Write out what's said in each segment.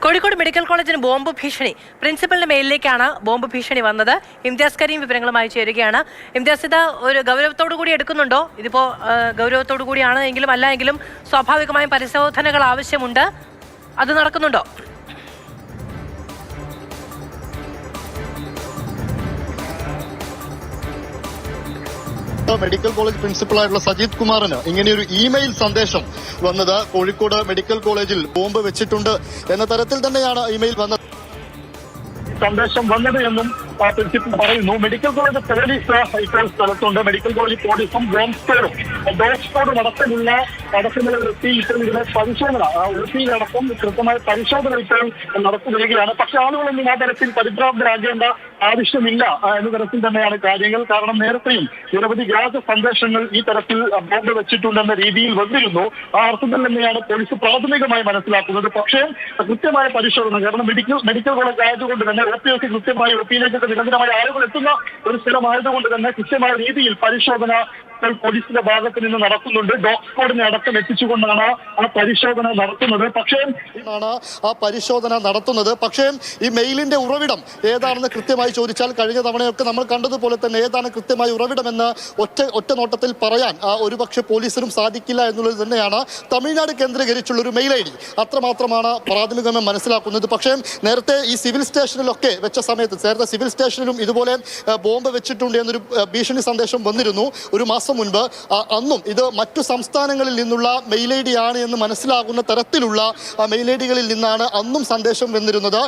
Kozhikode medical കോളേജിന് bomb ഭീഷണി. പ്രിൻസിപ്പലിന്റെ മെയിലിലേക്കാണ് bomb ഭീഷണി വന്നത്. ഇംതിയാസ് കരീം വിവരങ്ങളുമായി ചേരുകയാണ്. ഇംതിയാസ്, ഇത് ഒരു ഗൗരവത്തോടു കൂടി എടുക്കുന്നുണ്ടോ? ഇതിപ്പോ ഗൗരവത്തോടു കൂടിയാണ് എങ്കിലും അല്ല എങ്കിലും സ്വാഭാവികമായും പരിശോധനകൾ ആവശ്യമുണ്ട്. അത് നടക്കുന്നുണ്ടോ? മെഡിക്കൽ കോളേജ് പ്രിൻസിപ്പളായിട്ടുള്ള സജിത് കുമാറിന് ഇങ്ങനെയൊരു ഇമെയിൽ സന്ദേശം വന്നത്. കോഴിക്കോട് മെഡിക്കൽ കോളേജിൽ ബോംബ് വെച്ചിട്ടുണ്ട് എന്ന തരത്തിൽ തന്നെയാണ് ഇമെയിൽ വന്നത്. സന്ദേശം വന്നത് എന്നും പ്രിൻസിപ്പൽ പറയുന്നു. മെഡിക്കൽ കോളേജ് പോലീസ് ഇപ്പോൾ സ്ഥലത്തുണ്ട്. മെഡിക്കൽ കോളേജ് പോലീസും ഡോഗ് സ്ക്വാഡും അടക്കമുള്ള വൃത്തിയിൽ ഇതിനെ പരിശോധന വൃത്തിയിലടക്കം കൃത്യമായ പരിശോധന ഇപ്പോൾ നടത്തി വരികയാണ്. പക്ഷെ ആളുകളൊന്നും ആ തരത്തിൽ പരിഭ്രാന്തരാകേണ്ട ആവശ്യമില്ല എന്ന തരത്തിൽ തന്നെയാണ് കാര്യങ്ങൾ. കാരണം നേരത്തെയും നിരവധി വ്യാജ സന്ദേശങ്ങൾ ഈ തരത്തിൽ ബോംബ് വെച്ചിട്ടുണ്ടെന്ന രീതിയിൽ വന്നിരുന്നു. ആ അർത്ഥത്തിൽ തന്നെയാണ് പോലീസ് പ്രാഥമികമായി മനസ്സിലാക്കുന്നത്. പക്ഷേ കൃത്യമായ പരിശോധന, കാരണം മെഡിക്കൽ കോളേജ് ആയതുകൊണ്ട് തന്നെ OPS കൃത്യമായി OPയിലേക്ക് നിരന്തരമായ ആളുകൾ എത്തുന്ന ഒരു സ്ഥലമായതുകൊണ്ട് തന്നെ കൃത്യമായ രീതിയിൽ പരിശോധന പോലീസിന്റെ ഭാഗത്ത് നിന്ന് നടത്തുന്നുണ്ട്. ഡോഗ് സ്ക്വാഡിനെ അടക്കം എത്തിച്ചുകൊണ്ടാണ് ആ പരിശോധന നടത്തുന്നത്. പക്ഷേ ഈ മെയിലിന്റെ ഉറവിടം ഏതാണെന്ന് കൃത്യമായി ചോദിച്ചാൽ കഴിഞ്ഞ തവണയൊക്കെ നമ്മൾ കണ്ടതുപോലെ തന്നെ ഏതാണ് കൃത്യമായ ഉറവിടമെന്ന് ഒറ്റ നോട്ടത്തിൽ പറയാൻ ഒരുപക്ഷെ പോലീസിനും സാധിക്കില്ല എന്നുള്ളത് തന്നെയാണ്. തമിഴ്നാട് കേന്ദ്രീകരിച്ചുള്ള ഒരു മെയിൽ ID അത്രമാത്രമാണ് പ്രാഥമികമായി മനസ്സിലാക്കുന്നത്. പക്ഷേ നേരത്തെ ഈ സിവിൽ സ്റ്റേഷനിലൊക്കെ വെച്ച സമയത്ത് നേരത്തെ സിവിൽ സ്റ്റേഷനിലും ഇതുപോലെ ബോംബ് വെച്ചിട്ടുണ്ട് എന്നൊരു ഭീഷണി സന്ദേശം വന്നിരുന്നു ഒരു മാസം മുൻപ്. അന്നും ഇത് മറ്റു സംസ്ഥാനങ്ങളിൽ നിന്നുള്ള മെയിൽ ID ആണ് എന്ന് മനസ്സിലാകുന്ന തരത്തിലുള്ള മെയിൽ IDകളിൽ നിന്നാണ് അന്നും സന്ദേശം വന്നിരുന്നത്.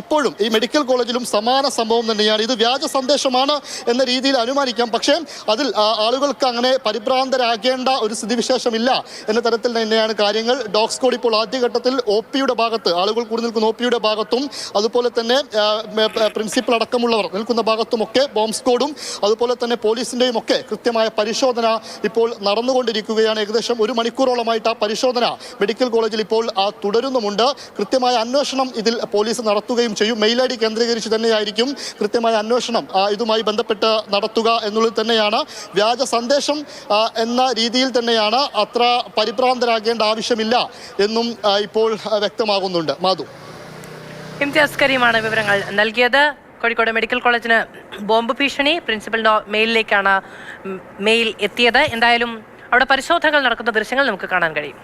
ഇപ്പോഴും ഈ മെഡിക്കൽ കോളേജിലും സമാന സംഭവം തന്നെയാണ്. ഇത് വ്യാജ സന്ദേശമാണ് എന്ന രീതിയിൽ അനുമാനിക്കാം. പക്ഷേ അതിൽ ആളുകൾക്ക് അങ്ങനെ പരിഭ്രാന്തരാകേണ്ട ഒരു സ്ഥിതിവിശേഷമില്ല എന്ന തരത്തിൽ തന്നെയാണ് കാര്യങ്ങൾ. ഡോഗ് സ്ക്വാഡ് ഇപ്പോൾ ആദ്യഘട്ടത്തിൽ OPയുടെ ഭാഗത്ത് ആളുകൾ കൂടി നിൽക്കുന്ന OPയുടെ ഭാഗത്തും അതുപോലെ തന്നെ പ്രിൻസിപ്പൽ അടക്കമുള്ളവർ നിൽക്കുന്ന ഭാഗത്തുമൊക്കെ ബോംബ് സ്ക്വാഡും അതുപോലെ തന്നെ പോലീസിന്റെയും ഒക്കെ കൃത്യമായ പരിശോധന ഇപ്പോൾ നടന്നുകൊണ്ടിരിക്കുകയാണ്. ഏകദേശം 1 മണിക്കൂറോളമായിട്ട് ആ പരിശോധന മെഡിക്കൽ കോളേജിൽ ഇപ്പോൾ തുടരുന്നുമുണ്ട്. കൃത്യമായ അന്വേഷണം ഇതിൽ പോലീസ് നടത്തുകയും ചെയ്യും. മെയിൽ ID കേന്ദ്രീകരിച്ച് തന്നെയായിരിക്കും കൃത്യമായ അന്വേഷണം ഇതുമായി ബന്ധപ്പെട്ട് നടത്തുക എന്നുള്ളത് തന്നെയാണ്. വ്യാജ സന്ദേശം എന്ന രീതിയിൽ തന്നെയാണ്. അത്ര പരിഭ്രാന്തരാകേണ്ട ആവശ്യമില്ല എന്നും ഇപ്പോൾ വ്യക്തമാകുന്നുണ്ട്. മാധു. ഇംതിയാസ് കരീമാണ് വിവരങ്ങൾ നൽകിയത്. കോഴിക്കോട് മെഡിക്കൽ കോളേജിന് ബോംബ് ഭീഷണി, പ്രിൻസിപ്പലിന്റെ മെയിലിലേക്കാണ് മെയിൽ എത്തിയത്. എന്തായാലും അവിടെ പരിശോധനകൾ നടക്കുന്ന ദൃശ്യങ്ങൾ നമുക്ക് കാണാൻ കഴിയും.